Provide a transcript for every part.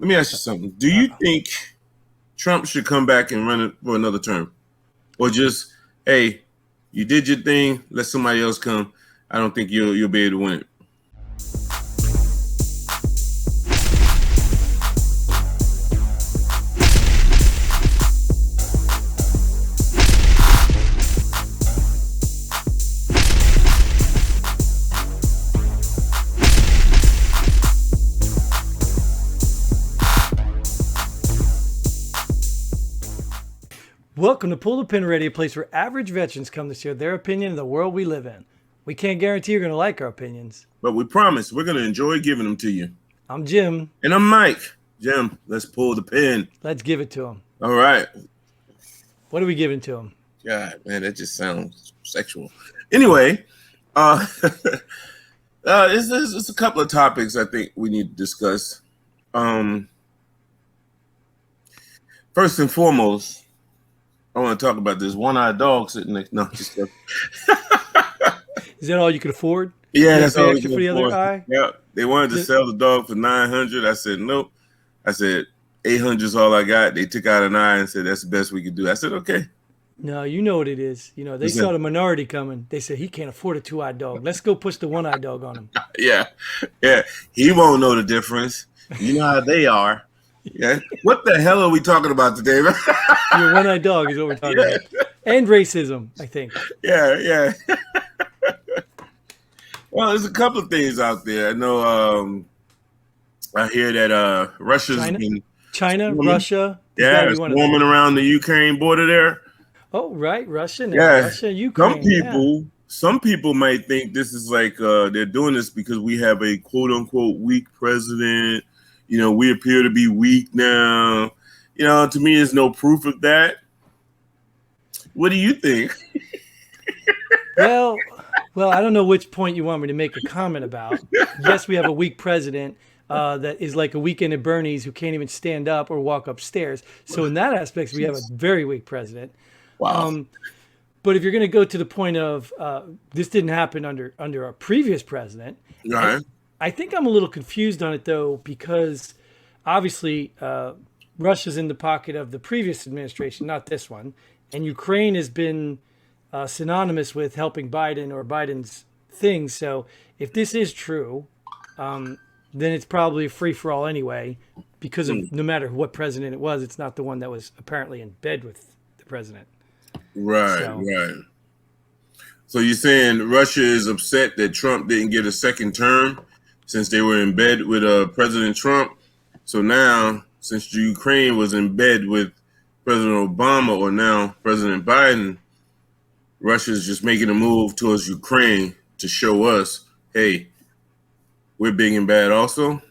let me ask you something. Do you think Trump should come back and run it for another term? Or just, hey, you did your thing, let somebody else come. I don't think you'll be able to win it. Welcome to Pull the Pin Radio, a place where average veterans come to share their opinion of the world we live in. We can't guarantee you're going to like our opinions, but we promise we're going to enjoy giving them to you. I'm Jim. And I'm Mike. Jim, let's pull the pin. Let's give it to him. All right. What are we giving to him? God, man, that just sounds sexual. Anyway, it's a couple of topics I think we need to discuss. First and foremost, I want to talk about this one-eyed dog sitting next. No, just kidding. Is that all you could afford? Yeah, that's all for the other eye. Yeah, they wanted to sell the dog for $900. I said nope. I said $800 is all I got. They took out an eye and said that's the best we could do. I said okay. No, you know what it is. You know they saw the minority coming. They said he can't afford a two-eyed dog. Let's go push the one-eyed dog on him. Yeah. He won't know the difference. You know how they are. Yeah. What the hell are we talking about today, man? Your one-eyed dog is what we're talking about. And racism, I think. Yeah. Well, there's a couple of things out there. I know I hear that Russia's China, Russia. Yeah, it's warming around the Ukraine border there. Oh, right. Russia, Ukraine. Some people might think this is like they're doing this because we have a quote-unquote weak president. You know, we appear to be weak now. You know, to me, there's no proof of that. What do you think? Well, I don't know which point you want me to make a comment about. Yes, we have a weak president that is like a weekend at Bernie's who can't even stand up or walk upstairs. So in that aspect, we have a very weak president. Wow. But if you're going to go to the point of this didn't happen under our previous president, right? I think I'm a little confused on it, though, because obviously Russia's in the pocket of the previous administration, not this one. And Ukraine has been synonymous with helping Biden or Biden's things. So if this is true, then it's probably a free-for-all anyway, because of no matter what president it was, it's not the one that was apparently in bed with the president. Right. So you're saying Russia is upset that Trump didn't get a second term since they were in bed with President Trump. So now, since Ukraine was in bed with President Obama or now President Biden, Russia's just making a move towards Ukraine to show us, hey, we're big and bad also?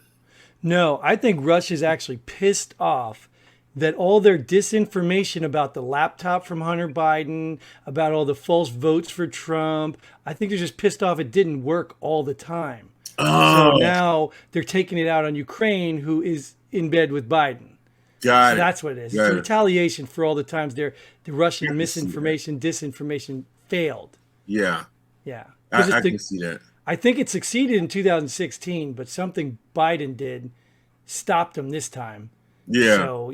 No, I think Russia's actually pissed off that all their disinformation about the laptop from Hunter Biden, about all the false votes for Trump, I think they're just pissed off it didn't work all the time. Oh. So now they're taking it out on Ukraine, who is in bed with Biden. Got it. That's what it is. It's a retaliation for all the times the Russian misinformation, disinformation failed. Yeah. I can see that. I think it succeeded in 2016, but something Biden did stopped them this time. Yeah. So,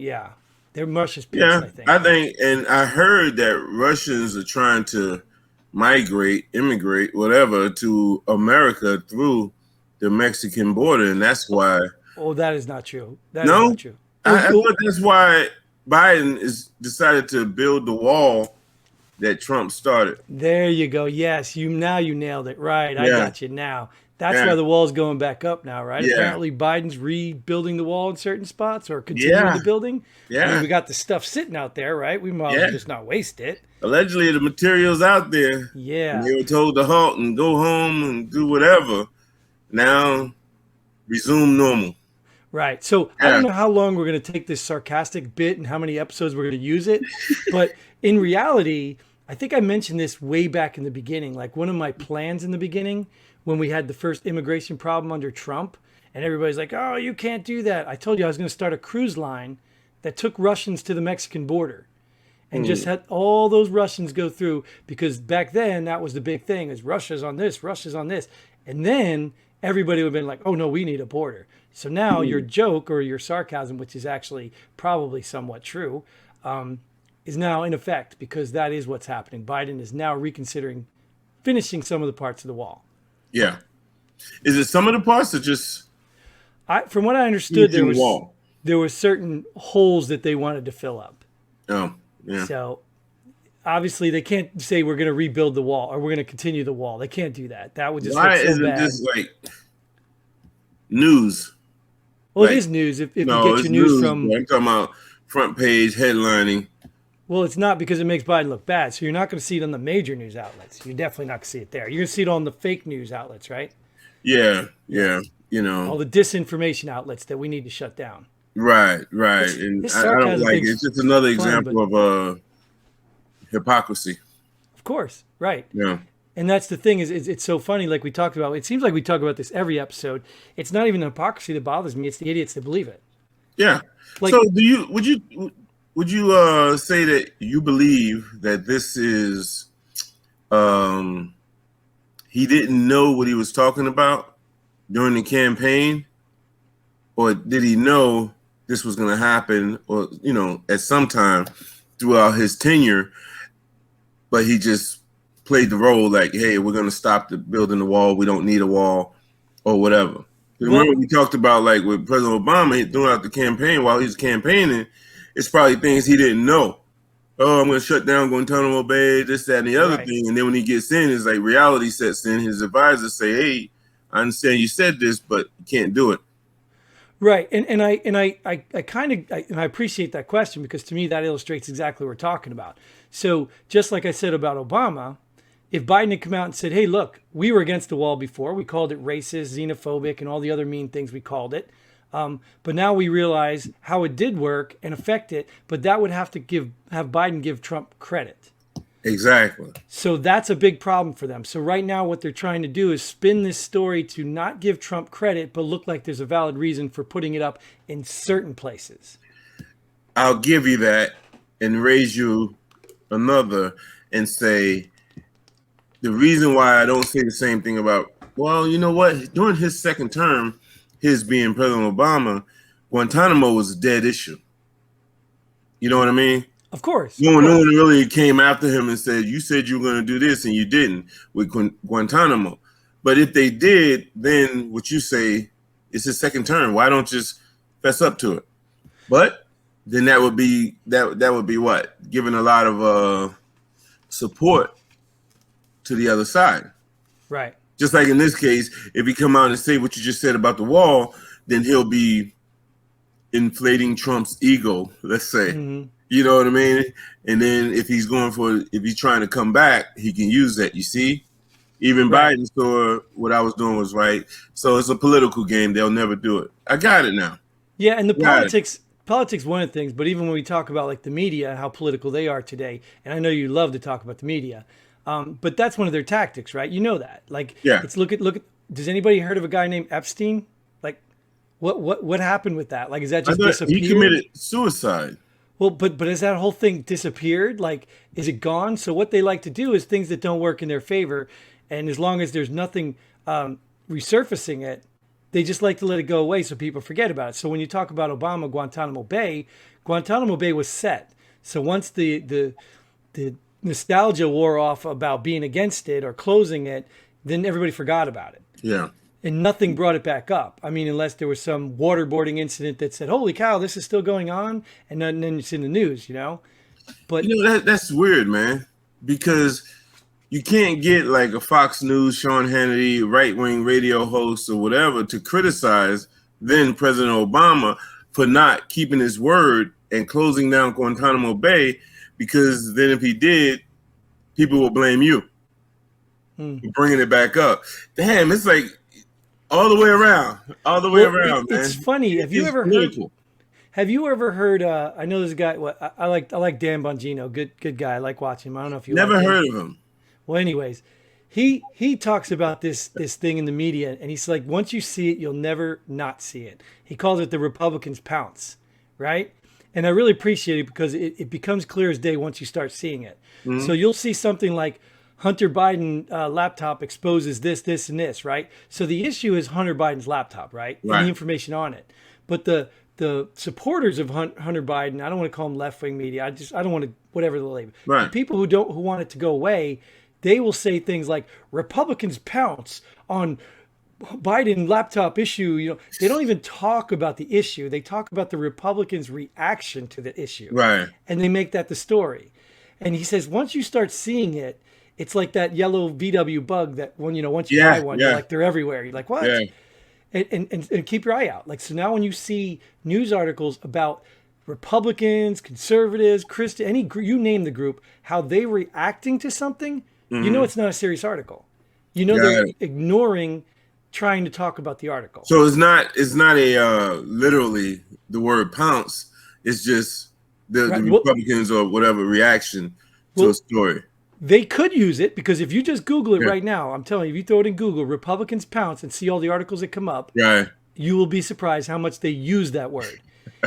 they're Russia's pissed, I think, and I heard that Russians are trying to immigrate, whatever, to America through the Mexican border, and that's why. Oh, that is not true. That is not true. I thought that's why Biden is decided to build the wall that Trump started. There you go. Yes, you nailed it. Right, I got you now. That's why the wall's going back up now, right? Yeah. Apparently Biden's rebuilding the wall in certain spots or continuing the building. Yeah. I mean, we got the stuff sitting out there, right? We might as well just not waste it. Allegedly, the material's out there. Yeah. And they were told to halt and go home and do whatever. Now, resume normal. Right. So I don't know how long we're going to take this sarcastic bit and how many episodes we're going to use it. But in reality, I think I mentioned this way back in the beginning. Like one of my plans in the beginning when we had the first immigration problem under Trump and everybody's like, oh, you can't do that. I told you I was going to start a cruise line that took Russians to the Mexican border and just had all those Russians go through, because back then that was the big thing is Russia's on this. And then everybody would have been like, oh, no, we need a border. So now your joke or your sarcasm, which is actually probably somewhat true, is now in effect because that is what's happening. Biden is now reconsidering finishing some of the parts of the wall. Yeah. Is it some of the parts or just? From what I understood, there wall? were certain holes that they wanted to fill up. Oh, yeah. So obviously they can't say we're going to rebuild the wall or we're going to continue the wall. They can't do that. That would just look so bad. Why isn't this like news? Well, it is news if you get your news from. I'm talking about front page headlining. Well, it's not because it makes Biden look bad. So you're not going to see it on the major news outlets. You're definitely not going to see it there. You're going to see it on the fake news outlets, right? Yeah. All the disinformation outlets that we need to shut down. Right. And I don't like it. It's just another example of hypocrisy. Of course, right. Yeah. And that's the thing is it's so funny, like we talked about. It seems like we talk about this every episode. It's not even the hypocrisy that bothers me. It's the idiots that believe it. Yeah. Like, so would you say that you believe that this is he didn't know what he was talking about during the campaign, or did he know this was going to happen, or at some time throughout his tenure, but he just played the role like, hey, we're going to stop building the wall. We don't need a wall or whatever. Remember we talked about like with President Obama throughout the campaign while he's campaigning, it's probably things he didn't know. Oh, I'm going to shut down Guantanamo Bay, this, that, and the other thing. And then when he gets in, it's like reality sets in. His advisors say, hey, I understand you said this, but you can't do it. Right. And I appreciate that question because to me that illustrates exactly what we're talking about. So just like I said about Obama, if Biden had come out and said, hey, look, we were against the wall before. We called it racist, xenophobic, and all the other mean things we called it. But now we realize how it did work and affect it. But that would have to have Biden give Trump credit. Exactly. So that's a big problem for them. So right now what they're trying to do is spin this story to not give Trump credit, but look like there's a valid reason for putting it up in certain places. I'll give you that and raise you another and say the reason why I don't say the same thing about, well, you know what? During his second term, his being President Obama, Guantanamo was a dead issue. You know what I mean? Of course. No one really came after him and said, you said you were going to do this and you didn't with Guantanamo. But if they did, then what you say is his second term. Why don't you just fess up to it? But then that would be what? Giving a lot of support to the other side. Right. Just like in this case, if he come out and say what you just said about the wall, then he'll be inflating Trump's ego, let's say. Mm-hmm. You know what I mean? And then if he's trying to come back, he can use that. You see? Even Biden saw what I was doing was right. So it's a political game. They'll never do it. I got it now. Yeah, and the politics one of the things, but even when we talk about like the media, how political they are today, and I know you love to talk about the media, but that's one of their tactics, right? You know that. Like, it's look at. Does anybody heard of a guy named Epstein? Like, what happened with that? Like, is that just disappeared? He committed suicide. Well, but has that whole thing disappeared? Like, is it gone? So what they like to do is things that don't work in their favor, and as long as there's nothing resurfacing it, they just like to let it go away so people forget about it. So when you talk about Obama, Guantanamo Bay was set. So once the nostalgia wore off about being against it or closing it, then everybody forgot about it. Yeah. And nothing brought it back up. I mean, unless there was some waterboarding incident that said, holy cow, this is still going on. And then it's in the news, But that's weird, man, because you can't get like a Fox News, Sean Hannity, right-wing radio host or whatever to criticize then President Obama for not keeping his word and closing down Guantanamo Bay, because then if he did, people will blame you for bringing it back up. Damn, it's like all the way around, man. It's funny. Have you ever heard? I know this guy. I like Dan Bongino. Good guy. I like watching him. I don't know if you never heard of him. Well, anyways, he talks about this thing in the media, and he's like, once you see it, you'll never not see it. He calls it the Republicans' Pounce, right? And I really appreciate it because it becomes clear as day once you start seeing it. Mm-hmm. So you'll see something like Hunter Biden laptop exposes this, this, and this, right? So the issue is Hunter Biden's laptop, right? And the information on it. But the supporters of Hunter Biden, I don't want to call them left-wing media. I don't want to, whatever the label. Right. The people who want it to go away, they will say things like Republicans pounce on Biden laptop issue. You know, they don't even talk about the issue. They talk about the Republicans' reaction to the issue. Right. And they make that the story. And he says, once you start seeing it, it's like that yellow VW bug that once you buy one, you're like, they're everywhere. You're like, what? Yeah. And keep your eye out. Like, so now when you see news articles about Republicans, conservatives, Christian, you name the group, how they reacting to something, you know it's not a serious article. You know they're ignoring trying to talk about the article. So it's not a literally the word pounce. It's just the Republicans or whatever reaction to a story. They could use it because if you just Google it right now, I'm telling you, if you throw it in Google, Republicans pounce and see all the articles that come up, you will be surprised how much they use that word.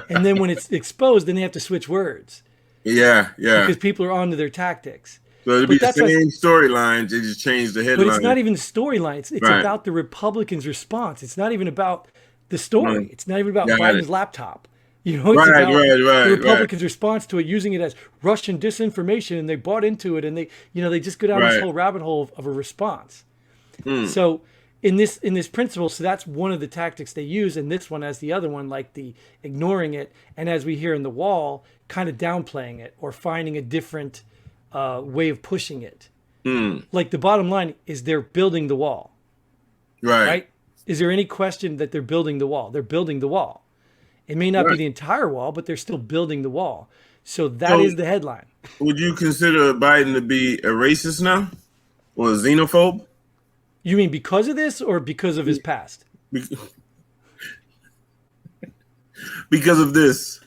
And then when it's exposed, then they have to switch words. Yeah. Because people are onto their tactics. So it'll be the same storyline, they just change the headline. But it's not even the storyline. It's about the Republicans' response. It's not even about the story. It's not even about Biden's laptop. You know, it's about the Republicans' response to it, using it as Russian disinformation, and they bought into it, and they just go down this whole rabbit hole of a response. So in this principle, so that's one of the tactics they use, and this one as the other one, like the ignoring it, and as we hear in The Wall, kind of downplaying it or finding a different way of pushing it. Like the bottom line is they're building the wall. Right? Is there any question that they're building the wall? They're building the wall. It may not be the entire wall, but they're still building the wall. So that is the headline. Would you consider Biden to be a racist now? Or a xenophobe? You mean because of this or because of his past? Because of this.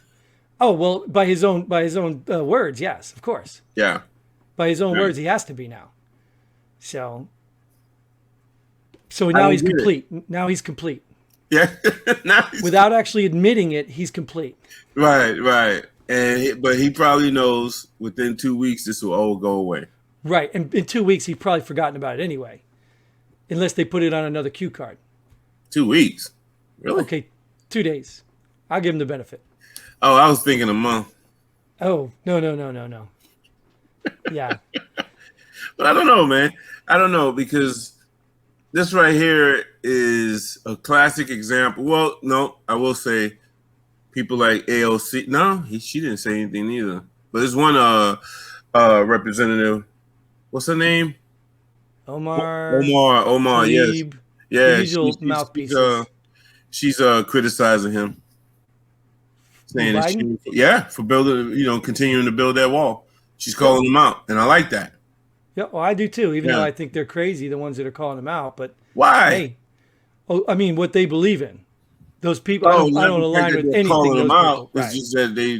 Oh, well, by his own words, yes, of course. Yeah. By his own words, he has to be now. So now he's complete. Now he's complete. Yeah. Without actually admitting it, he's complete. Right. But he probably knows within 2 weeks this will all go away. Right. And in 2 weeks, he's probably forgotten about it anyway. Unless they put it on another cue card. 2 weeks? Really? Okay, 2 days. I'll give him the benefit. Oh, I was thinking a month. Oh, no. Yeah. But I don't know, man. I don't know, because this right here is a classic example. Well, no, I will say people like AOC. No, she didn't say anything either. But there's one representative. What's her name? Omar, Tlaib, yes. Usual mouthpieces. She's criticizing him. Saying that for building, continuing to build that wall. She's calling them out, and I like that. Yeah, well, I do too, even though I think they're crazy, the ones that are calling them out. But why? Hey, I mean, what they believe in. Those people, I don't align with anything. Calling them out. Right. It's just that they.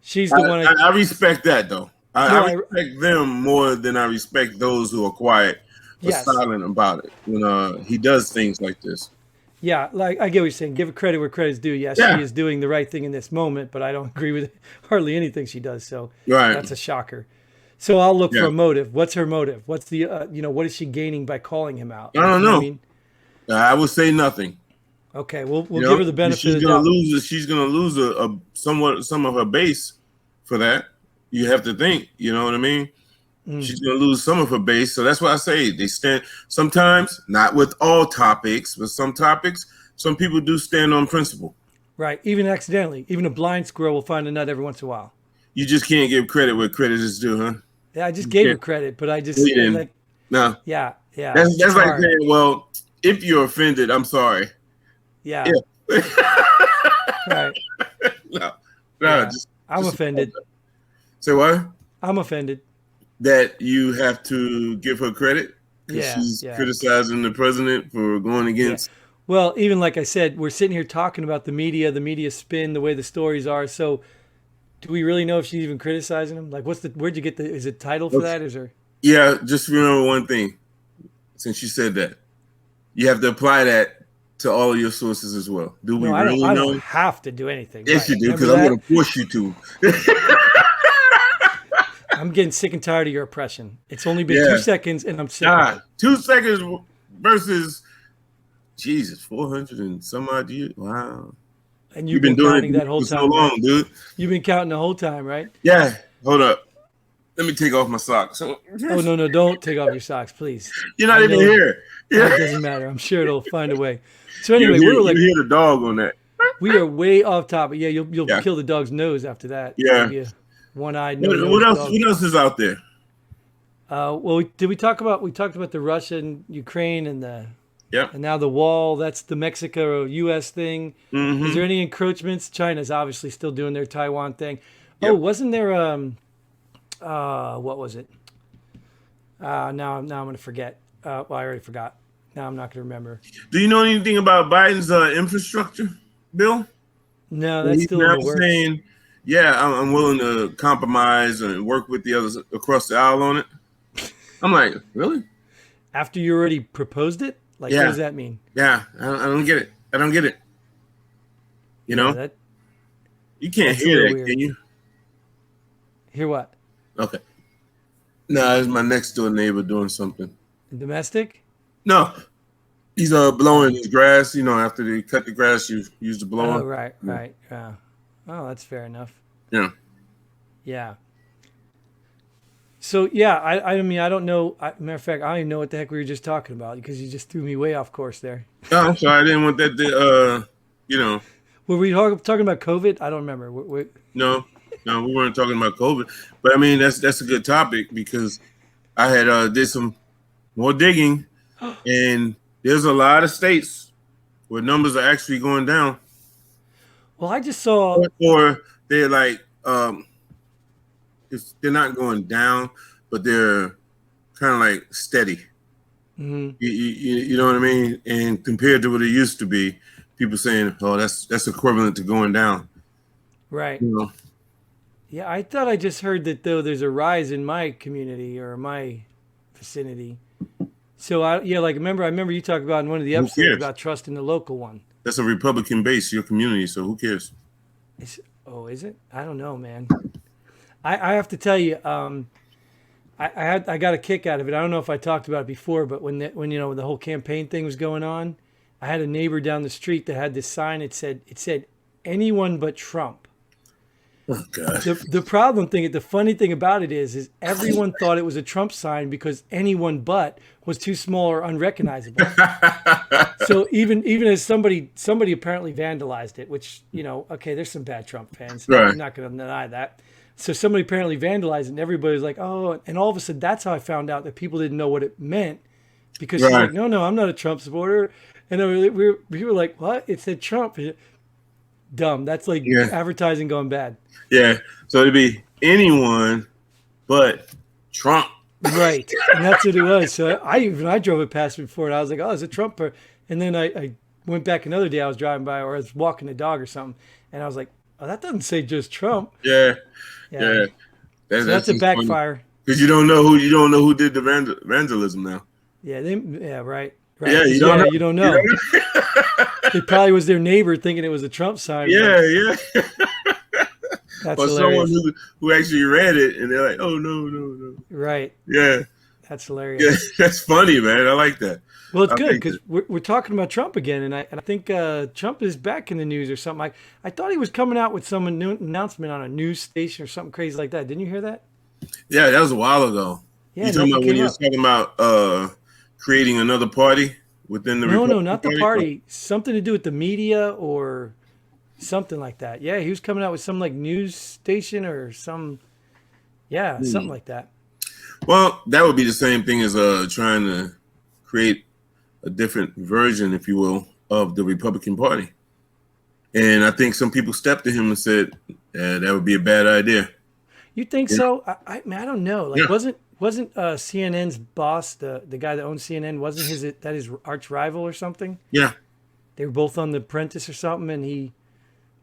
She's the one. I respect that, though. I respect them more than I respect those who are quiet or silent about it when he does things like this. Yeah, like I get what you're saying. Give credit where credit's due. Yes, she is doing the right thing in this moment, but I don't agree with hardly anything she does. So that's a shocker. So I'll look for a motive. What's her motive? What's the what is she gaining by calling him out? I don't know. I would say nothing. Okay, we'll give her the benefit of the doubt. She's gonna lose some of her base for that. You have to think. You know what I mean? She's going to lose some of her base. So that's why I say they stand sometimes, not with all topics, but some topics, some people do stand on principle. Right. Even accidentally. Even a blind squirrel will find a nut every once in a while. You just can't give credit where credit is due, huh? Yeah, I just gave her credit, but I just... No. Yeah. That's like saying, well, if you're offended, I'm sorry. Yeah. Right. No. I'm offended. Say what? I'm offended. That you have to give her credit because she's criticizing the president for going against. Yeah. Well, even like I said, we're sitting here talking about the media spin, the way the stories are. So, do we really know if she's even criticizing him? Like, where'd you get is it title for that? Is there? Yeah, just remember one thing. Since you said that, you have to apply that to all of your sources as well. Do we really know? I don't have to do anything. Yes, you do, because I'm going to force you to. I'm getting sick and tired of your oppression. It's only been 2 seconds, and I'm sick. God, 2 seconds versus Jesus, 400 and some odd years. Wow. And you've been counting that whole for time, so long, right? dude. You've been counting the whole time, right? Yeah. Hold up. Let me take off my socks. Oh no, don't take off your socks, please. You're not even here. Yeah. It doesn't matter. I'm sure it'll find a way. So anyway, you hear the dog on that. We are way off topic. Yeah, you'll kill the dog's nose after that. Yeah. One-eyed. What else is out there? Well, we talked about the Russia and Ukraine and and now the wall. That's the Mexico-U.S. thing. Mm-hmm. Is there any encroachments? China's obviously still doing their Taiwan thing. Yep. Oh, wasn't there what was it? Now I'm gonna forget. Well, I already forgot. Now I'm not gonna remember. Do you know anything about Biden's infrastructure bill? No, that's still in the works. Saying, I'm willing to compromise and work with the others across the aisle on it. I'm like, really? After you already proposed it? Like, what does that mean? Yeah, I don't get it. I don't get it. You know? You can't hear that, weird. Can you? Hear what? Okay. No, it's my next door neighbor doing something. Domestic? No. He's blowing his grass. You know, after they cut the grass, you use the blower. Oh, right. Yeah. Oh, that's fair enough. Yeah. Yeah. So, yeah, I mean, I don't know. Matter of fact, I don't even know what the heck we were just talking about because you just threw me way off course there. Oh, I'm sorry. I didn't want that to, Were we talking about COVID? I don't remember. No, we weren't talking about COVID. But, I mean, that's a good topic because I had did some more digging, and there's a lot of states where numbers are actually going down. Well, I just saw... Or they're like... they're not going down, but they're kind of like steady. Mm-hmm. You know what I mean? And compared to what it used to be, people saying, "Oh, that's equivalent to going down." Right. You know? Yeah, I thought I just heard that though there's a rise in my community or my vicinity. So I remember you talked about in one of the episodes about trusting the local one. That's a Republican base, your community. So who cares? Is it? I don't know, man. I have to tell you, I got a kick out of it. I don't know if I talked about it before, but when the whole campaign thing was going on, I had a neighbor down the street that had this sign. It said anyone but Trump. Oh God. The funny thing about it is everyone thought it was a Trump sign because anyone but was too small or unrecognizable. So even as somebody apparently vandalized it, which okay, there's some bad Trump fans. Right. I'm not going to deny that. So somebody apparently vandalized it, and everybody was like, oh, and all of a sudden, that's how I found out that people didn't know what it meant. Because she's like, no, I'm not a Trump supporter. And we were like, what? It said Trump. Dumb. That's like advertising going bad. Yeah. So it'd be anyone but Trump. Right. And that's what it was. So I drove it past before, and I was like, oh, it's a Trump. And then I went back another day. I was driving by, or I was walking the dog or something, and I was like, oh, that doesn't say just Trump. Yeah. That's a backfire. Because you don't know who did the vandalism now. Yeah. Right. Yeah. You don't know. It probably was their neighbor thinking it was a Trump sign. Yeah. That's or hilarious. Someone who actually read it and they're like, oh no. Right. Yeah. That's hilarious. Yeah, that's funny, man. I like that. Well, it's good because we're talking about Trump again, and I think Trump is back in the news or something. I thought he was coming out with some announcement on a news station or something crazy like that. Didn't you hear that? Yeah, that was a while ago. Yeah, you talking about when you were talking about creating another party within the No, not the party. Something to do with the media or something like that. Yeah, he was coming out with some like news station or something like that. Well, that would be the same thing as trying to create a different version, if you will, of the Republican Party. And I think some people stepped to him and said, that would be a bad idea. You think so? I don't know. Like, wasn't CNN's boss, the guy that owns CNN, wasn't his arch rival or something? Yeah. They were both on The Apprentice or something, and he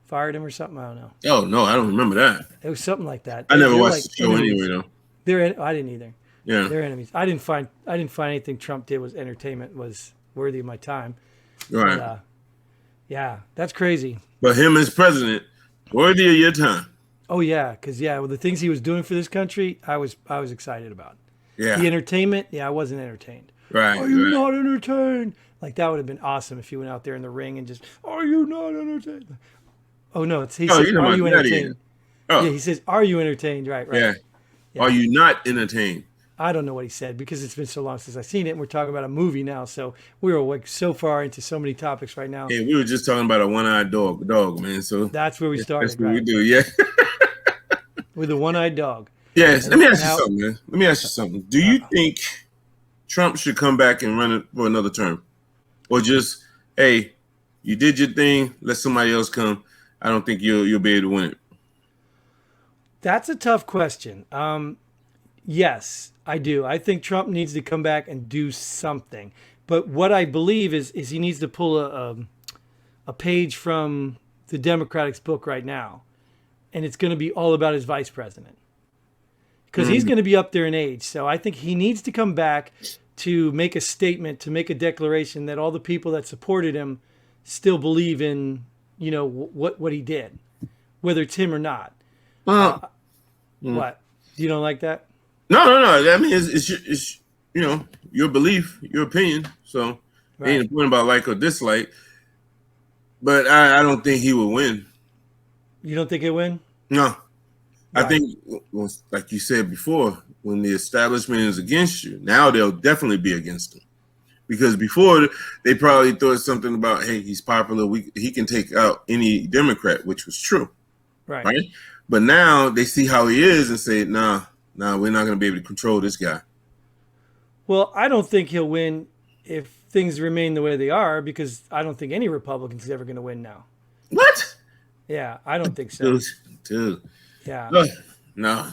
fired him or something. I don't know. Oh, no, I don't remember that. It was something like that. I never watched the show anyway, though. I didn't either. Yeah, they're enemies. I didn't find anything Trump did was entertainment was worthy of my time. Right. But, yeah, that's crazy. But him as president, worthy of your time. Oh yeah, because with the things he was doing for this country, I was excited about. Yeah. The entertainment, I wasn't entertained. Right. Are you Right. not entertained? Like that would have been awesome if he went out there in the ring and just, are you not entertained? Oh no, he Oh, says, you know are my you gladiator. entertained? Yeah, Oh, he says, are you entertained? Right, right. yeah. Are Yeah. you not entertained? I don't know what he said because it's been so long since I've seen it, and we're talking about a movie now. So we were like so far into so many topics right now. Hey, we were just talking about a one-eyed dog, man. So That's where we yeah, that's started, what we right? do. Yeah. With a one-eyed dog. Yes. Let And me ask you now, something, man. Let me ask you something. Do you think Trump should come back and run it for another term, or just, hey, you did your thing, let somebody else come? I don't think you'll be able to win it. that's a tough question. Yes, I do. I think Trump needs to come back and do something. But what I believe is he needs to pull a page from the Democratic's book right now, and it's going to be all about his vice president because he's going to be up there in age. So I think he needs to come back to make a statement, to make a declaration that all the people that supported him still believe in, what he did, whether it's him or not. Well, What? You don't like that? no. I mean, it's your belief, your opinion. So Right. ain't a point about like or dislike. But I don't think he will win. You don't think he'll win? No, I Right. think, well, like you said before, when the establishment is against you, now they'll definitely be against him. Because before they probably thought something about, hey, he's popular, he can take out any Democrat, which was true, Right. right? But now they see how he is and say, nah, we're not going to be able to control this guy. Well, I don't think he'll win if things remain the way they are because I don't think any Republican's ever going to win now. What? Yeah, I don't think so. Dude. Yeah. Ugh, no.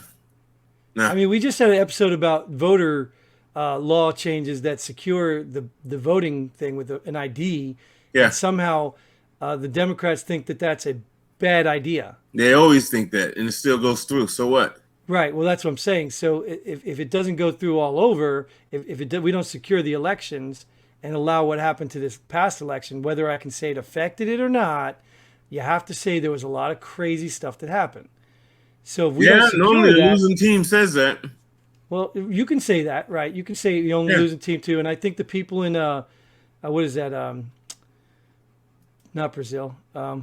I mean, we just had an episode about voter law changes that secure the voting thing with an ID. Yeah. And somehow the Democrats think that that's a bad idea. They always think that, and it still goes through. So what? Right. Well, that's what I'm saying. So if it doesn't go through all over, we don't secure the elections and allow what happened to this past election, whether I can say it affected it or not, you have to say there was a lot of crazy stuff that happened. So if we don't secure normally the that, losing team says that. well, you can say that, right? You can say you only losing team too. And I think the people in what is that? Not Brazil.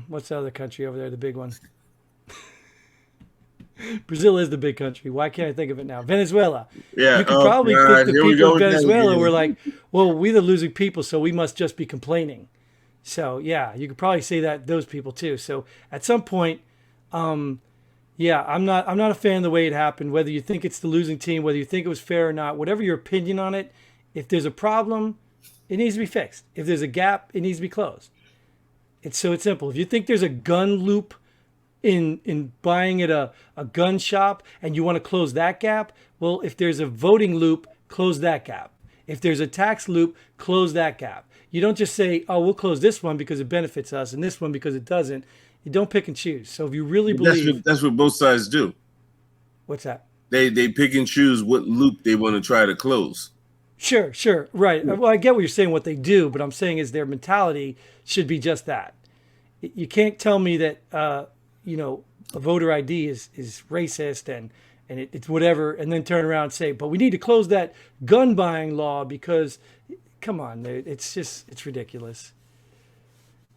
What's the other country over there? The big one. Brazil is the big country. Why can't I think of it now? Venezuela. Yeah. You could probably think the Here we people go of with that Venezuela again. were like, well, we're the losing people, so we must just be complaining. So yeah, you could probably say that those people too. So at some point, I'm not a fan of the way it happened. Whether you think it's the losing team, whether you think it was fair or not, whatever your opinion on it, if there's a problem, it needs to be fixed. If there's a gap, it needs to be closed. It's simple. If you think there's a gun loop in buying at a gun shop and you want to close that gap, well, if there's a voting loop, close that gap. If there's a tax loop, close that gap. You don't just say, oh, we'll close this one because it benefits us and this one because it doesn't. You don't pick and choose. So if you really believe... That's what both sides do. What's that? They pick and choose what loop they want to try to close. Sure. Right. Well, I get what you're saying, what they do, but I'm saying is their mentality should be just that. You can't tell me that, a voter ID is racist and it's whatever, and then turn around and say, but we need to close that gun buying law because, come on, it's ridiculous.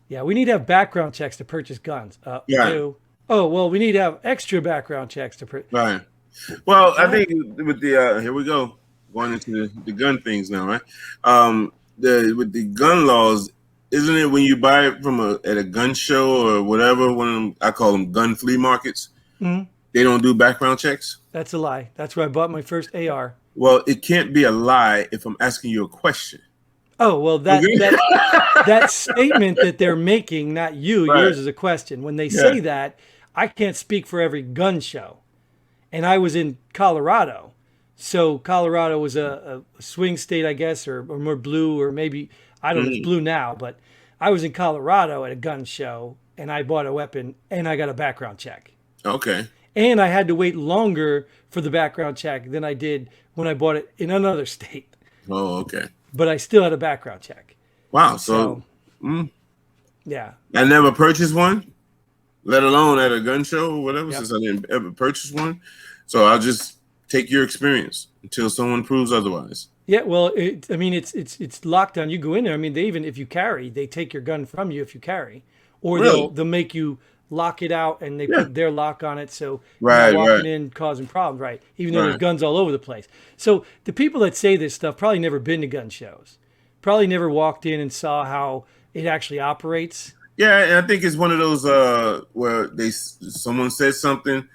Yeah, we need to have background checks to purchase guns. Yeah. Oh, well, we need to have extra background checks to purchase. Right. Well, I think with the here we go, going into the gun things now, right? With the gun laws, isn't it when you buy it from at a gun show or whatever? One of them, I call them gun flea markets. Mm-hmm. They don't do background checks. That's a lie. That's where I bought my first AR. Well, it can't be a lie if I'm asking you a question. Oh, well, that statement that they're making, not you, Right. yours is a question. When they say that, I can't speak for every gun show. And I was in Colorado. So Colorado was a swing state, I guess, or more blue, or maybe, I don't know, it's blue now. But I was in Colorado at a gun show, and I bought a weapon, and I got a background check. Okay. And I had to wait longer for the background check than I did when I bought it in another state. Oh, okay. But I still had a background check. Wow. So Yeah. I never purchased one. let alone at a gun show or whatever, Yep. since I didn't ever purchase one. So I'll just take your experience until someone proves otherwise. Yeah, well, I mean, it's locked down. You go in there. I mean, they even if you carry, they take your gun from you if you carry, or Really? they'll make you lock it out and they Yeah. put their lock on it, so you're not Right, walking right, in causing problems, right? Even though there's right. guns all over the place. So the people that say this stuff probably never been to gun shows, probably never walked in and saw how it actually operates. Yeah, and I think it's one of those where someone said something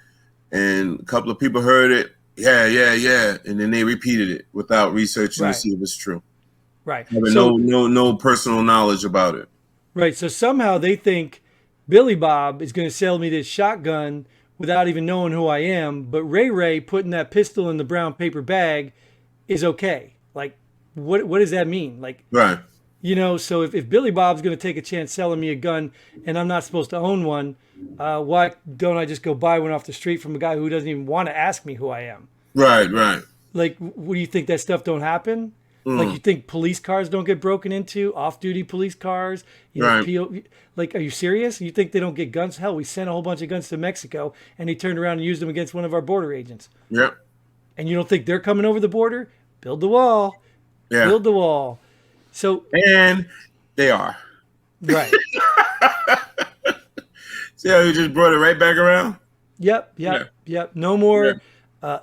and a couple of people heard it. Yeah, yeah, yeah, and then they repeated it without researching to Right, see if it's true. right. Having So no personal knowledge about it. right, so somehow they think Billy Bob is going to sell me this shotgun without even knowing who I am, but Ray Ray putting that pistol in the brown paper bag is okay. Like, what does that mean? Like, Right. so if Billy Bob's going to take a chance selling me a gun and I'm not supposed to own one, why don't I just go buy one off the street from a guy who doesn't even want to ask me who I am? Right, right. Like, what do you think that stuff don't happen? Like, you Mm, think police cars don't get broken into, off-duty police cars? right. Like, are you serious? You think they don't get guns? Hell, we sent a whole bunch of guns to Mexico, and they turned around and used them against one of our border agents. Yep. And you don't think they're coming over the border? Build the wall. Yeah. Build the wall. So, And they are. right. See how you just brought it right back around? Yep. No Yeah. more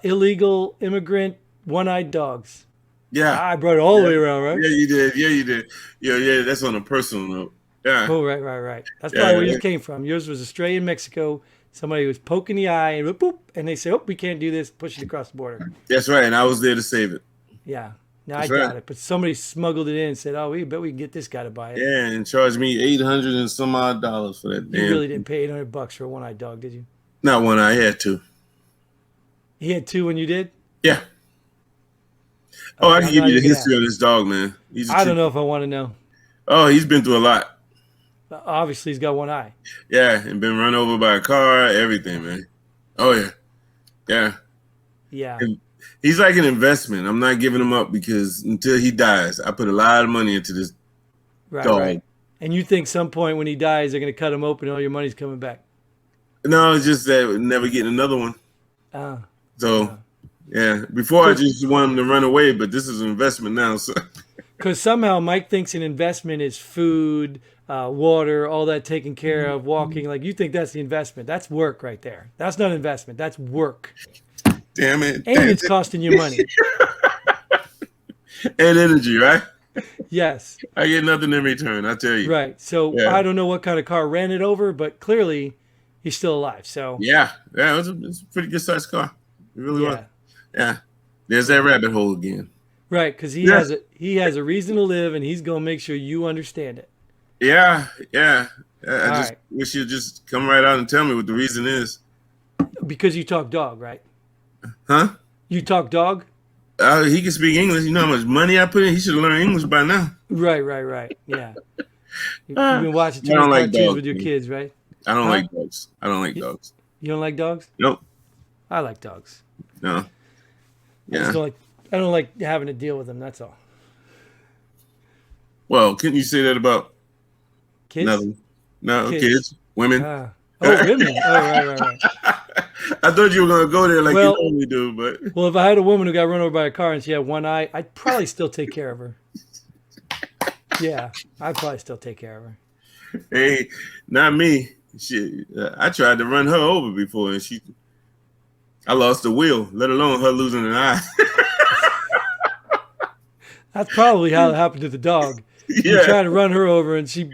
illegal immigrant one-eyed dogs. Yeah. I brought it all the Yeah. way around, right? Yeah, you did. Yeah, you did. Yeah, yeah. That's on a personal note. Yeah. Oh, right. That's Yeah. probably where Yeah. yours came from. Yours was a stray in Mexico. Somebody was poking the eye and boop, and they say, "Oh, we can't do this." Push it across the border. That's right. And I was there to save it. Yeah. Now That's I doubt right. it, but somebody smuggled it in and said, "Oh, we bet we can get this guy to buy it." Yeah, and charged me $800 and some odd dollars for that You damn. really didn't pay $800 for a one-eyed dog, did you? Not one I had to. He had two when you did. Yeah. Oh, I Okay, can I'm give not you the even gonna history of ask. this dog, man. I don't know if I want to know. Oh, he's been through a lot. Obviously, he's got one eye. Yeah, and been run over by a car, everything, man. Oh yeah, yeah. Yeah. And he's like an investment. I'm not giving him up because until he dies, I put a lot of money into this Right. dog. Right. And you think some point when he dies, they're going to cut him open and all your money's coming back. No, it's just that we're never getting another one. Uh, So yeah, before I just want him to run away, but this is an investment now. So Because somehow Mike thinks an investment is food, water, all that taken care of, walking. Like, you think that's the investment. That's work right there. That's not investment. That's work. damn it, And it's costing you money. and energy, right? Yes. I get nothing in return. I tell you. Right. So Yeah. I don't know what kind of car ran it over, but clearly he's still alive. So Yeah, it's a pretty good sized car. It really was. yeah. Yeah, there's that rabbit hole again. Right, because he Yes. has a reason to live, and he's gonna make sure you understand it. Yeah, yeah. I All just right, wish you'd just come right out and tell me what the reason is. because you talk dog, right? Huh? You talk dog, He can speak English. You know how much money I put in? He should have learned English by now. right. Yeah, you've Uh, been watching I too don't many like cartoons dogs, with your man. kids, right? I don't Huh? like dogs. I don't like You, dogs. you don't like dogs? Nope. I like dogs. No. I just Yeah. don't like. I don't like having to deal with them. That's all. Well, couldn't you say that about Kids, nothing? No, kids. kids, women. Ah. Oh, women. Oh, right. I thought you were gonna go there like you Well, normally do, but well, if I had a woman who got run over by a car and she had one eye, I'd probably still take care of her. Yeah, I'd probably still take care of her. hey, not me. Shit, I tried to run her over before, and I lost the wheel, let alone her losing an eye. That's probably how it happened to the dog. You Yeah, tried to run her over, and she,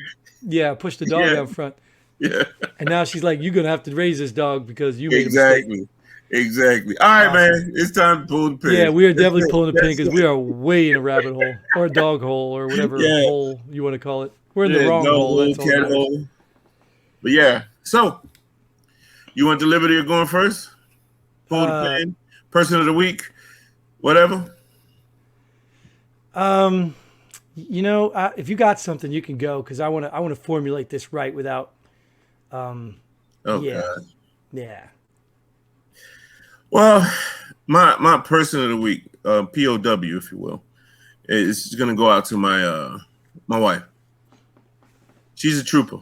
pushed the dog Yeah. out front. yeah, And now she's like, "You're gonna have to raise this dog because you made a mistake." exactly. All right, Awesome. man, it's time to pull the pin. Yeah, we are That's definitely it. pulling the pin That's because it. we are way in a rabbit hole or a dog hole or whatever Yeah. hole you want to call it. We're in the Yeah, wrong dog hole. hole, That's all that cat matters. hole. But yeah, so you want the liberty of going first? Pull the Uh, pin, person of the week, whatever. If you got something, you can go because I want to formulate this right without. Oh Yeah. God. Yeah. Well, my person of the week, POW, if you will, is gonna go out to my wife. She's a trooper.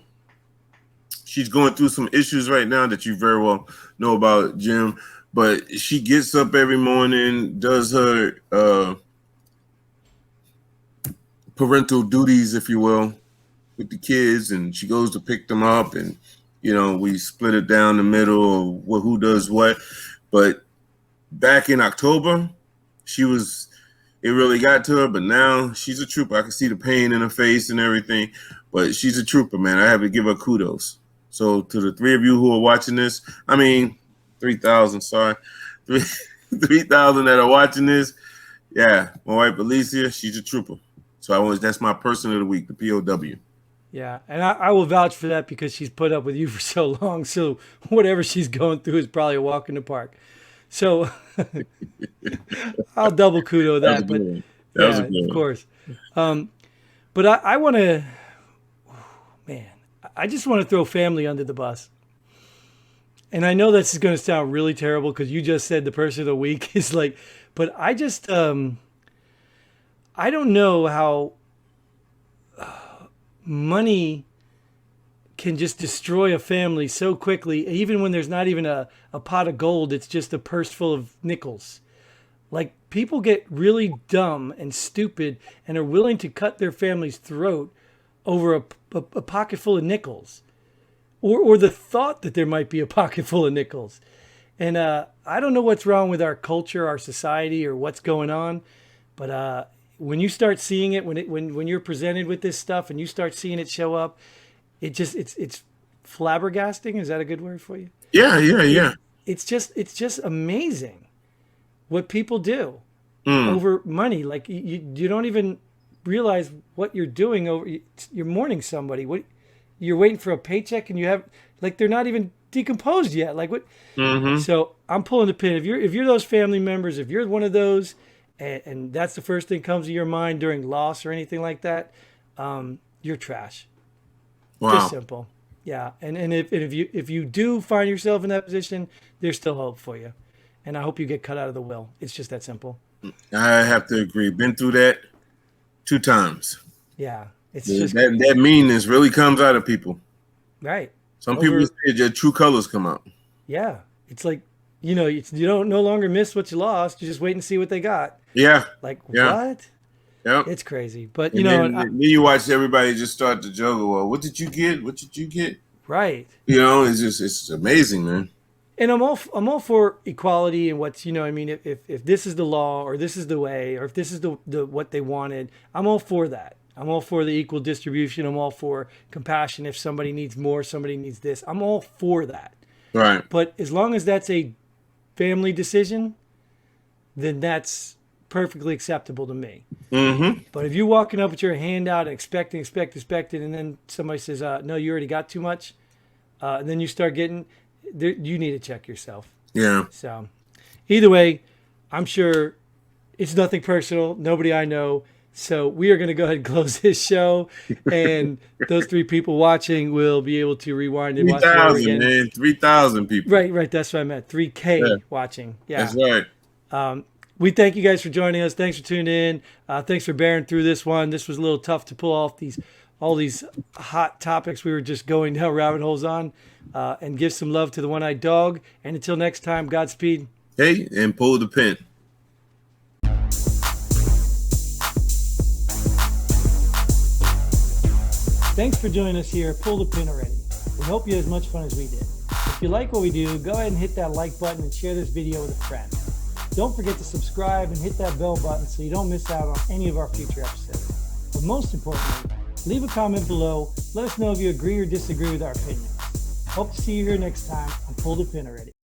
she's going through some issues right now that you very well know about, Jim. But she gets up every morning, does her parental duties, if you will, with the kids, and she goes to pick them up, and we split it down the middle of who does what. But back in October, it really got to her, but now she's a trooper. I can see the pain in her face and everything, but she's a trooper, man. I have to give her kudos. So to the three of you who are watching this, 3,000, sorry, 3,000 that are watching this, yeah, my wife Alicia, she's a trooper. So that's my person of the week, the POW. Yeah, and I will vouch for that because she's put up with you for so long. So whatever she's going through is probably a walk in the park. So I'll double kudo that. But yeah, of course. But I want to, man, I just want to throw family under the bus. And I know this is going to sound really terrible because you just said the person of the week is like, but I just, I don't know how money can just destroy a family so quickly, even when there's not even a pot of gold. It's just a purse full of nickels. Like, people get really dumb and stupid and are willing to cut their family's throat over a pocket full of nickels, or the thought that there might be a pocket full of nickels. And I don't know what's wrong with our culture, our society, or what's going on, but when you start seeing it, when you're presented with this stuff and you start seeing it show up, it's flabbergasting. Is that a good word for you? Yeah. It's just amazing what people do over money. Like, you don't even realize what you're doing over. You're mourning somebody. You're waiting for a paycheck, and they're not even decomposed yet. Like, what? Mm-hmm. So I'm pulling the pin. If you're those family members, if you're one of those, and that's the first thing comes to your mind during loss or anything like that, you're trash. Wow. Just simple. Yeah. And if you do find yourself in that position, there's still hope for you. And I hope you get cut out of the will. It's just that simple. I have to agree. Been through that 2 times. Yeah. It's just that meanness really comes out of people. Right. Some people say their true colors come out. Yeah. It's like, you don't no longer miss what you lost. You just wait and see what they got. Yeah. Like, what? Yeah. It's crazy. But, then you watch everybody just start to juggle. Well, what did you get? What did you get? Right. It's amazing, man. And I'm all for equality and what's, if this is the law, or this is the way, or if this is the what they wanted, I'm all for that. I'm all for the equal distribution. I'm all for compassion. If somebody needs more, somebody needs this, I'm all for that. Right. But as long as that's a family decision, then that's perfectly acceptable to me. Mm-hmm. But if you're walking up with your hand out and expecting, and then somebody says, no, you already got too much, and then you start getting, you need to check yourself. Yeah. So either way, I'm sure it's nothing personal. Nobody I know. So we are going to go ahead and close this show, and those 3 people watching will be able to rewind and watch it again. 3,000, man. 3,000 people. Right. That's what I meant. 3K watching. Yeah. That's right. We thank you guys for joining us. Thanks for tuning in. Thanks for bearing through this one. This was a little tough to pull off all these hot topics we were just going down rabbit holes on, and give some love to the one-eyed dog. And until next time, Godspeed. Hey, and pull the pin. Thanks for joining us here. Pull the pin already. We hope you had as much fun as we did. If you like what we do, go ahead and hit that like button and share this video with a friend. Don't forget to subscribe and hit that bell button so you don't miss out on any of our future episodes. But most importantly, leave a comment below. Let us know if you agree or disagree with our opinions. Hope to see you here next time on Pull the Pin Already.